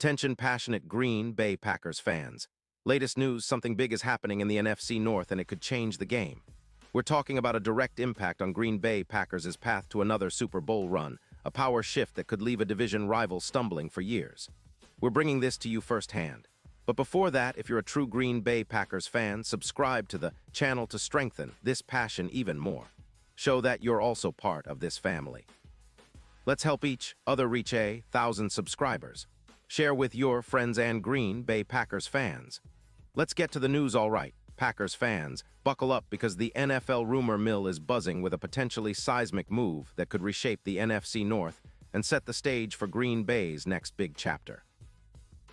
Attention passionate Green Bay Packers fans. Latest news, something big is happening in the NFC North and it could change the game. We're talking about a direct impact on Green Bay Packers' path to another Super Bowl run, a power shift that could leave a division rival stumbling for years. We're bringing this to you firsthand. But before that, if you're a true Green Bay Packers fan, subscribe to the channel to strengthen this passion even more. Show that you're also part of this family. Let's help each other reach 1,000 subscribers. Share with your friends and Green Bay Packers fans. Let's get to the news, all right. Packers fans, buckle up because the NFL rumor mill is buzzing with a potentially seismic move that could reshape the NFC North and set the stage for Green Bay's next big chapter.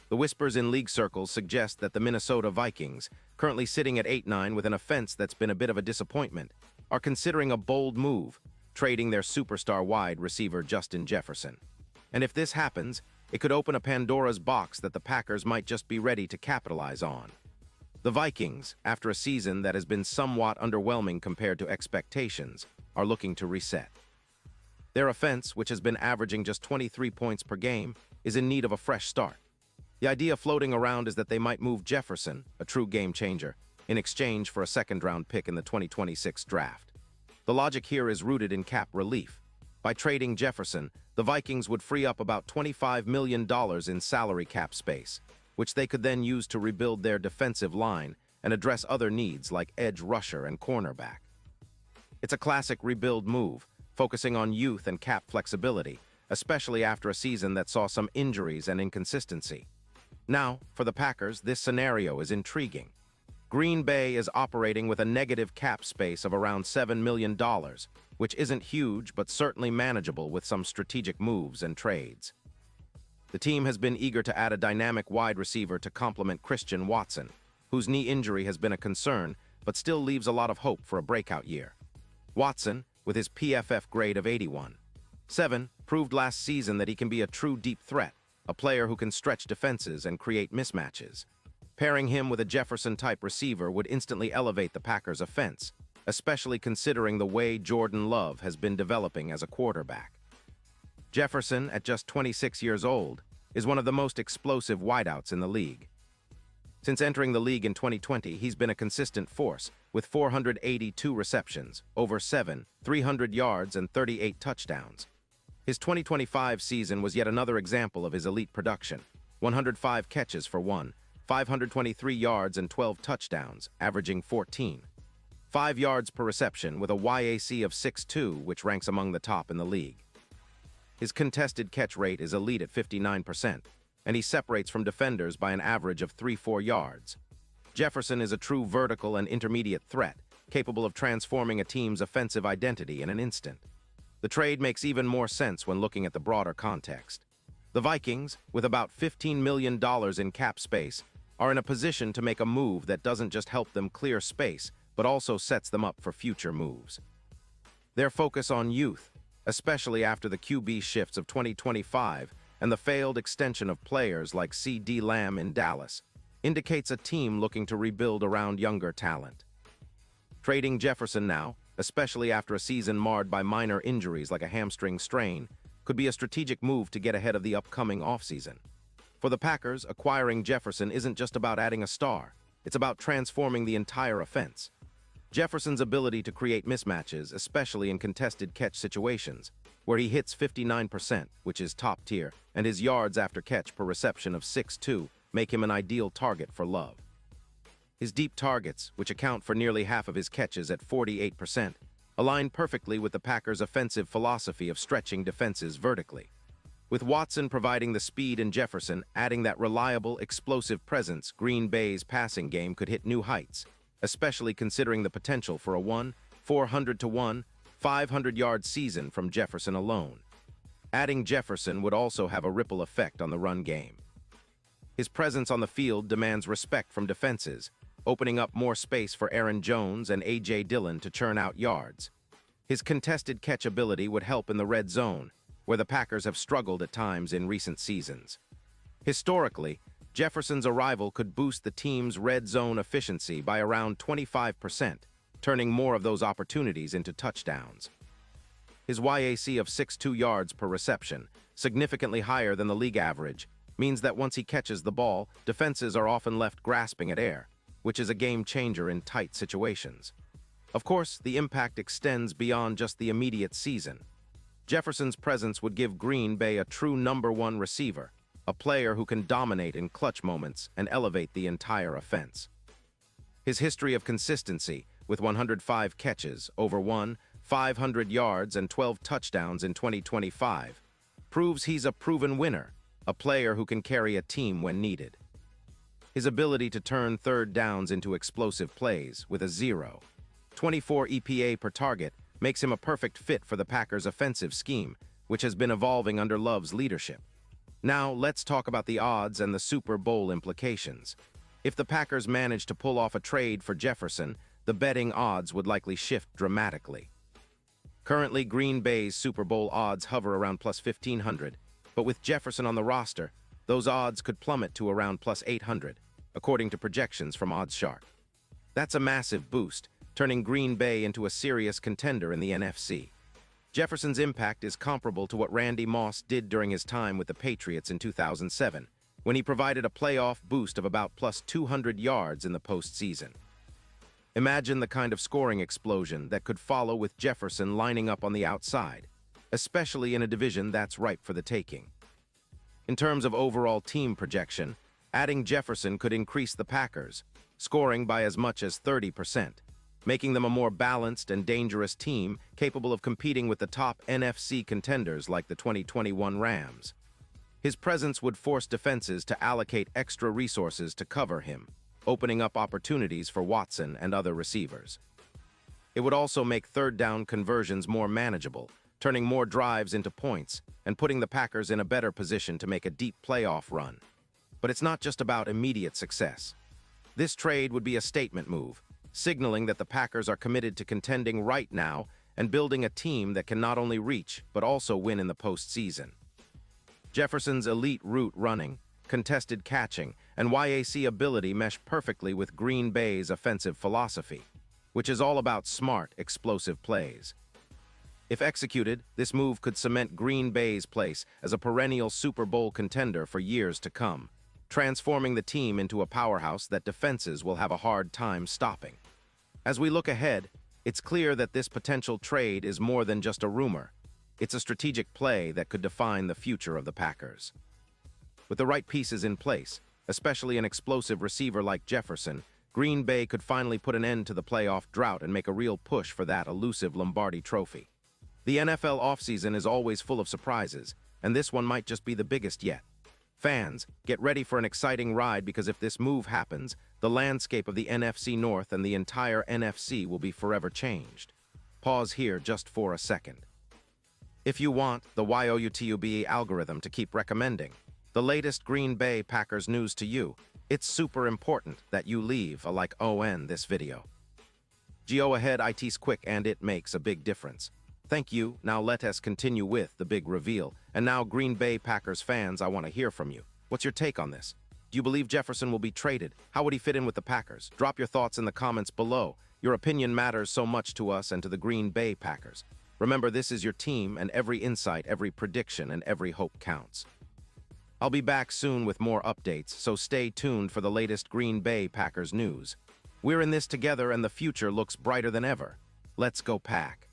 The whispers in league circles suggest that the Minnesota Vikings, currently sitting at 8-9 with an offense that's been a bit of a disappointment, are considering a bold move, trading their superstar wide receiver Justin Jefferson. And if this happens, it could open a Pandora's box that the Packers might just be ready to capitalize on. The Vikings, after a season that has been somewhat underwhelming compared to expectations, are looking to reset. Their offense, which has been averaging just 23 points per game, is in need of a fresh start. The idea floating around is that they might move Jefferson, a true game changer, in exchange for a second-round pick in the 2026 draft. The logic here is rooted in cap relief. By trading Jefferson, the Vikings would free up about $25 million in salary cap space, which they could then use to rebuild their defensive line and address other needs like edge rusher and cornerback. It's a classic rebuild move, focusing on youth and cap flexibility, especially after a season that saw some injuries and inconsistency. Now, for the Packers, this scenario is intriguing. Green Bay is operating with a negative cap space of around $7 million, which isn't huge but certainly manageable with some strategic moves and trades. The team has been eager to add a dynamic wide receiver to complement Christian Watson, whose knee injury has been a concern but still leaves a lot of hope for a breakout year. Watson, with his PFF grade of 81.7, proved last season that he can be a true deep threat, a player who can stretch defenses and create mismatches. Pairing him with a Jefferson-type receiver would instantly elevate the Packers' offense, especially considering the way Jordan Love has been developing as a quarterback. Jefferson, at just 26 years old, is one of the most explosive wideouts in the league. Since entering the league in 2020, he's been a consistent force, with 482 receptions, over 300 yards, and 38 touchdowns. His 2025 season was yet another example of his elite production: 105 catches for 523 yards and 12 touchdowns, averaging 14.5 yards per reception with a YAC of 6.2, which ranks among the top in the league. His contested catch rate is elite at 59%, and he separates from defenders by an average of 3-4 yards. Jefferson is a true vertical and intermediate threat, capable of transforming a team's offensive identity in an instant. The trade makes even more sense when looking at the broader context. The Vikings, with about $15 million in cap space, are in a position to make a move that doesn't just help them clear space, but also sets them up for future moves. Their focus on youth, especially after the QB shifts of 2025 and the failed extension of players like C.D. Lamb in Dallas, indicates a team looking to rebuild around younger talent. Trading Jefferson now, especially after a season marred by minor injuries like a hamstring strain, could be a strategic move to get ahead of the upcoming offseason. For the Packers, acquiring Jefferson isn't just about adding a star, it's about transforming the entire offense. Jefferson's ability to create mismatches, especially in contested catch situations, where he hits 59%, which is top tier, and his yards after catch per reception of 6.2 make him an ideal target for Love. His deep targets, which account for nearly half of his catches at 48%, align perfectly with the Packers' offensive philosophy of stretching defenses vertically. With Watson providing the speed and Jefferson adding that reliable, explosive presence, Green Bay's passing game could hit new heights, especially considering the potential for a 400-to-1, 500-yard season from Jefferson alone. Adding Jefferson would also have a ripple effect on the run game. His presence on the field demands respect from defenses, opening up more space for Aaron Jones and A.J. Dillon to churn out yards. His contested catch ability would help in the red zone, where the Packers have struggled at times in recent seasons. Historically, Jefferson's arrival could boost the team's red zone efficiency by around 25%, turning more of those opportunities into touchdowns. His YAC of 6.2 yards per reception, significantly higher than the league average, means that once he catches the ball, defenses are often left grasping at air, which is a game changer in tight situations. Of course, the impact extends beyond just the immediate season. Jefferson's presence would give Green Bay a true #1 receiver, a player who can dominate in clutch moments and elevate the entire offense. His history of consistency, with 105 catches, over 500 yards, and 12 touchdowns in 2025, proves he's a proven winner, a player who can carry a team when needed. His ability to turn third downs into explosive plays with a 0.24 EPA per target makes him a perfect fit for the Packers' offensive scheme, which has been evolving under Love's leadership. Now, let's talk about the odds and the Super Bowl implications. If the Packers manage to pull off a trade for Jefferson, the betting odds would likely shift dramatically. Currently, Green Bay's Super Bowl odds hover around +1,500, but with Jefferson on the roster, those odds could plummet to around +800, according to projections from OddsShark. That's a massive boost, turning Green Bay into a serious contender in the NFC. Jefferson's impact is comparable to what Randy Moss did during his time with the Patriots in 2007, when he provided a playoff boost of about +200 yards in the postseason. Imagine the kind of scoring explosion that could follow with Jefferson lining up on the outside, especially in a division that's ripe for the taking. In terms of overall team projection, adding Jefferson could increase the Packers, scoring by as much as 30%, making them a more balanced and dangerous team capable of competing with the top NFC contenders like the 2021 Rams. His presence would force defenses to allocate extra resources to cover him, opening up opportunities for Watson and other receivers. It would also make third down conversions more manageable, turning more drives into points and putting the Packers in a better position to make a deep playoff run. But it's not just about immediate success. This trade would be a statement move, signaling that the Packers are committed to contending right now and building a team that can not only reach but also win in the postseason. Jefferson's elite route running, contested catching, and YAC ability mesh perfectly with Green Bay's offensive philosophy, which is all about smart, explosive plays. If executed, this move could cement Green Bay's place as a perennial Super Bowl contender for years to come, transforming the team into a powerhouse that defenses will have a hard time stopping. As we look ahead, it's clear that this potential trade is more than just a rumor. It's a strategic play that could define the future of the Packers. With the right pieces in place, especially an explosive receiver like Jefferson, Green Bay could finally put an end to the playoff drought and make a real push for that elusive Lombardi trophy. The NFL offseason is always full of surprises, and this one might just be the biggest yet. Fans, get ready for an exciting ride because if this move happens, the landscape of the NFC North and the entire NFC will be forever changed. Pause here just for a second. If you want the YOUTUBE algorithm to keep recommending the latest Green Bay Packers news to you, it's super important that you leave a like on this video. Go ahead, it's quick and it makes a big difference. Thank you. Now let us continue with the big reveal. And now, Green Bay Packers fans, I want to hear from you. What's your take on this? Do you believe Jefferson will be traded? How would he fit in with the Packers? Drop your thoughts in the comments below. Your opinion matters so much to us and to the Green Bay Packers. Remember, this is your team, and every insight, every prediction, and every hope counts. I'll be back soon with more updates, so stay tuned for the latest Green Bay Packers news. We're in this together, and the future looks brighter than ever. Let's go Pack!